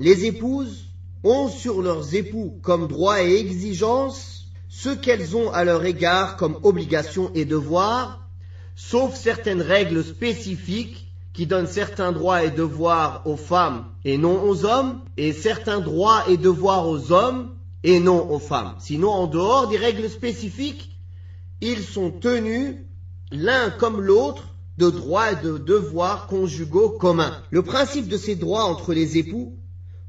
les épouses ont sur leurs époux comme droit et exigence ce qu'elles ont à leur égard comme obligation et devoir, sauf certaines règles spécifiques qui donnent certains droits et devoirs aux femmes et non aux hommes, et certains droits et devoirs aux hommes et non aux femmes. Sinon, en dehors des règles spécifiques, ils sont tenus, l'un comme l'autre, de droits et de devoirs conjugaux communs. Le principe de ces droits entre les époux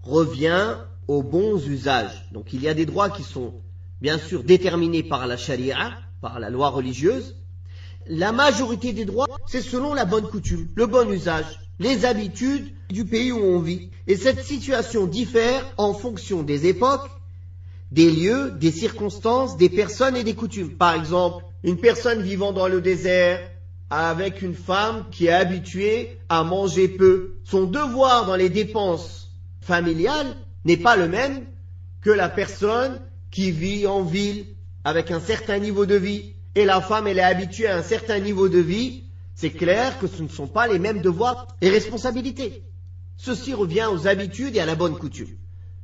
revient aux bons usages. Donc il y a des droits qui sont bien sûr déterminés par la charia, par la loi religieuse. La majorité des droits, c'est selon la bonne coutume, le bon usage, les habitudes du pays où on vit. Et cette situation diffère en fonction des époques, des lieux, des circonstances, des personnes et des coutumes. Par exemple, une personne vivant dans le désert avec une femme qui est habituée à manger peu. Son devoir dans les dépenses familiales n'est pas le même que la personne qui vit en ville avec un certain niveau de vie. Et la femme, elle est habituée à un certain niveau de vie. C'est clair que ce ne sont pas les mêmes devoirs et responsabilités. Ceci revient aux habitudes et à la bonne coutume,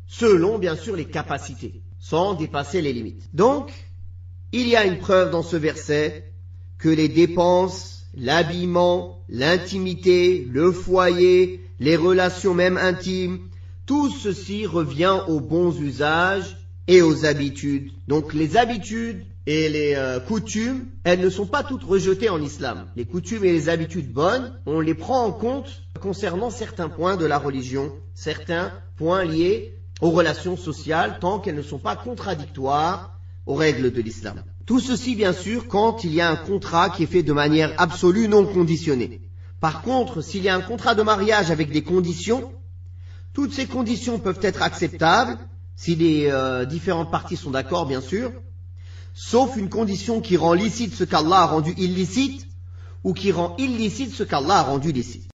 selon bien sûr les capacités, sans dépasser les limites. Donc, il y a une preuve dans ce verset que les dépenses, l'habillement, l'intimité, le foyer, les relations même intimes, tout ceci revient aux bons usages et aux habitudes. Donc les habitudes et les coutumes, elles ne sont pas toutes rejetées en islam. Les coutumes et les habitudes bonnes, on les prend en compte concernant certains points de la religion, certains points liés aux relations sociales, tant qu'elles ne sont pas contradictoires aux règles de l'islam. Tout ceci, bien sûr, quand il y a un contrat qui est fait de manière absolue, non conditionnée. Par contre, s'il y a un contrat de mariage avec des conditions, toutes ces conditions peuvent être acceptables, si les différentes parties sont d'accord, bien sûr, sauf une condition qui rend licite ce qu'Allah a rendu illicite, ou qui rend illicite ce qu'Allah a rendu licite.